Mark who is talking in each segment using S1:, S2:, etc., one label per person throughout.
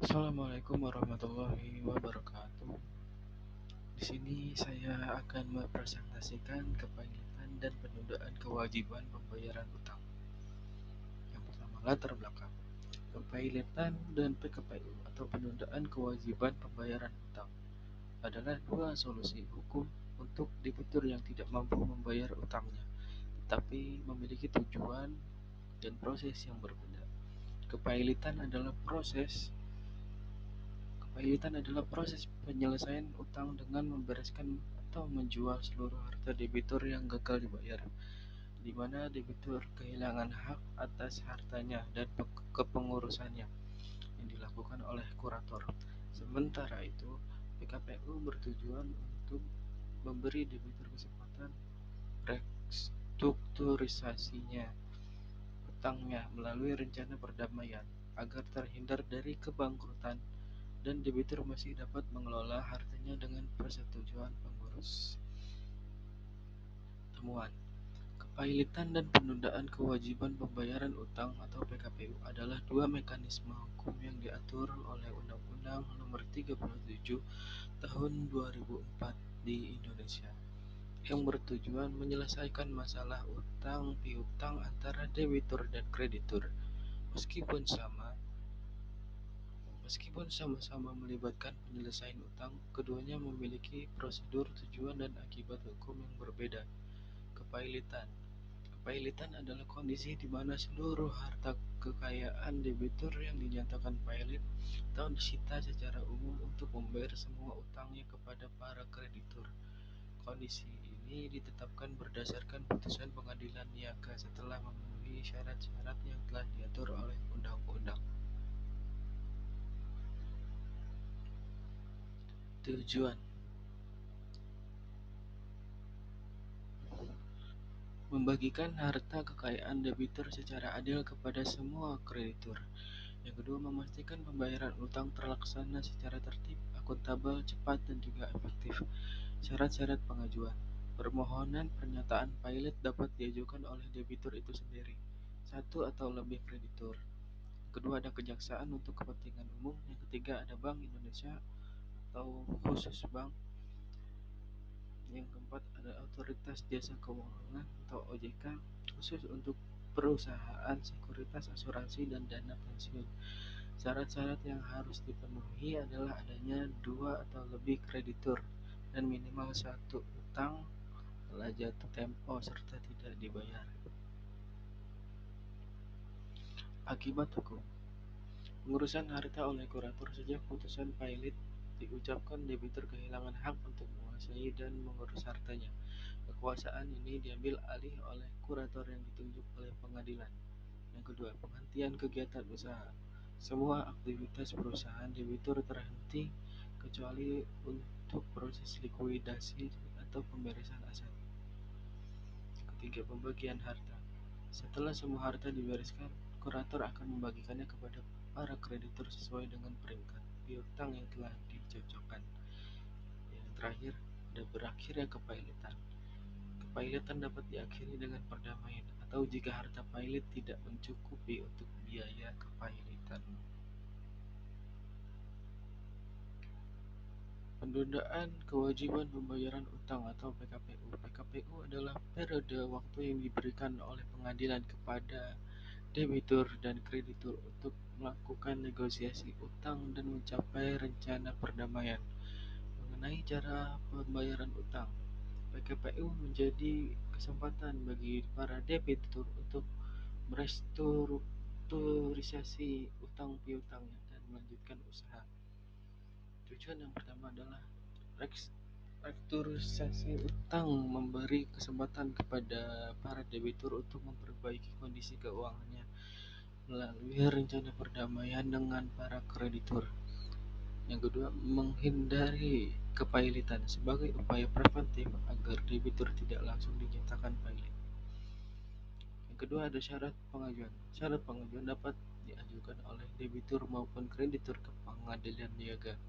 S1: Assalamualaikum warahmatullahi wabarakatuh. Di sini saya akan mempresentasikan kepailitan dan penundaan kewajiban pembayaran utang. Yang pertama, latar belakang. Kepailitan dan PKPU atau penundaan kewajiban pembayaran utang adalah dua solusi hukum untuk debitur yang tidak mampu membayar utangnya, tetapi memiliki tujuan dan proses yang berbeda. Kepailitan adalah proses Kepailitan adalah proses penyelesaian utang dengan membereskan atau menjual seluruh harta debitur yang gagal dibayar, di mana debitur kehilangan hak atas hartanya dan kepengurusannya yang dilakukan oleh kurator. Sementara itu, PKPU bertujuan untuk memberi debitur kesempatan restrukturisasinya utangnya melalui rencana perdamaian agar terhindar dari kebangkrutan dan debitur masih dapat mengelola hartanya dengan persetujuan pengurus. Temuan: kepailitan dan penundaan kewajiban pembayaran utang atau PKPU adalah dua mekanisme hukum yang diatur oleh Undang-Undang Nomor 37 Tahun 2004 di Indonesia, yang bertujuan menyelesaikan masalah utang piutang antara debitur dan kreditur. Meskipun sama-sama melibatkan penyelesaian utang, keduanya memiliki prosedur, tujuan, dan akibat hukum yang berbeda. Kepailitan Kepailitan adalah kondisi di mana seluruh harta kekayaan debitur yang dinyatakan pailit atau disita secara umum untuk membayar semua utangnya kepada para kreditur. Kondisi ini ditetapkan berdasarkan putusan pengadilan niaga setelah memenuhi syarat-syarat yang telah diatur oleh undang-undang. Tujuan: membagikan harta kekayaan debitur secara adil kepada semua kreditur. Yang kedua, memastikan pembayaran utang terlaksana secara tertib, akuntabel, cepat, dan juga efektif. Syarat-syarat pengajuan: permohonan pernyataan pailit dapat diajukan oleh debitur itu sendiri, satu atau lebih kreditur. Yang kedua, ada kejaksaan untuk kepentingan umum. Yang ketiga, ada Bank Indonesia atau khusus bank. Yang keempat, ada Otoritas Jasa Keuangan atau OJK, khusus untuk perusahaan, sekuritas, asuransi, dan dana pensiun. Syarat-syarat yang harus dipenuhi adalah adanya dua atau lebih kreditur dan minimal satu utang telah jatuh tempo serta tidak dibayar. Akibat hukum: pengurusan harta oleh kurator. Sejak putusan pailit diucapkan, debitur kehilangan hak untuk menguasai dan mengurus hartanya. Kekuasaan ini diambil alih oleh kurator yang ditunjuk oleh pengadilan. Yang kedua, penghentian kegiatan usaha. Semua aktivitas perusahaan debitur terhenti kecuali untuk proses likuidasi atau pemberesan aset. Yang ketiga, pembagian harta. Setelah semua harta dibereskan, kurator akan membagikannya kepada para kreditur sesuai dengan peringkat piutang yang telah dicocokkan. Yang terakhir, ada berakhirnya kepailitan. Kepailitan dapat diakhiri dengan perdamaian atau jika harta pailit tidak mencukupi untuk biaya kepailitan. Penundaan kewajiban pembayaran utang atau PKPU. PKPU adalah periode waktu yang diberikan oleh pengadilan kepada debitur dan kreditur untuk melakukan negosiasi utang dan mencapai rencana perdamaian. Mengenai cara pembayaran utang, PKPU menjadi kesempatan bagi para debitur untuk merestrukturisasi utang piutangnya dan melanjutkan usaha. Tujuan yang pertama adalah restrukturisasi utang, memberi kesempatan kepada para debitur untuk memperbaiki kondisi keuangannya melalui rencana perdamaian dengan para kreditur. Yang kedua, menghindari kepailitan sebagai upaya preventif agar debitur tidak langsung dinyatakan pailit. Yang kedua, ada syarat pengajuan. Syarat pengajuan dapat diajukan oleh debitur maupun kreditur ke pengadilan niaga.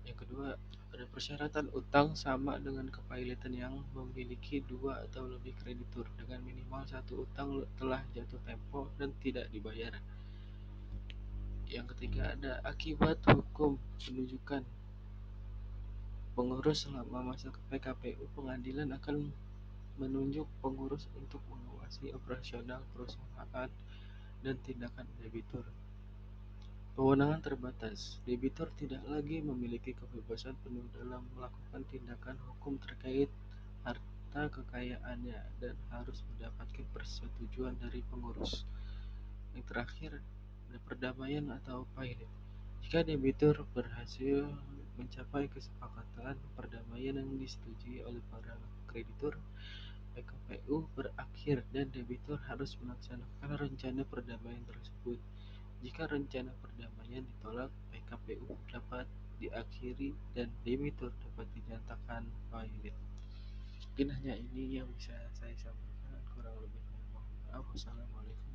S1: Yang kedua, ada persyaratan utang sama dengan kepailitan yang memiliki dua atau lebih kreditur dengan minimal satu utang telah jatuh tempo dan tidak dibayar. Yang ketiga ada akibat hukum penunjukan pengurus. Selama masa PKPU, pengadilan akan menunjuk pengurus untuk mengawasi operasional perusahaan dan tindakan debitur. Kewenangan terbatas. Debitur tidak lagi memiliki kebebasan penuh dalam melakukan tindakan hukum terkait harta kekayaannya dan harus mendapatkan persetujuan dari pengurus. Yang terakhir, ada perdamaian atau pilot. Jika debitur berhasil mencapai kesepakatan perdamaian yang disetujui oleh para kreditur, PKPU berakhir dan debitur harus melaksanakan rencana perdamaian tersebut. Jika rencana perdamaian ditolak, PKPU dapat diakhiri dan debitur dapat dinyatakan valid. Mungkin hanya ini yang bisa saya sampaikan, kurang lebihnya mohon maaf. Wassalamualaikum.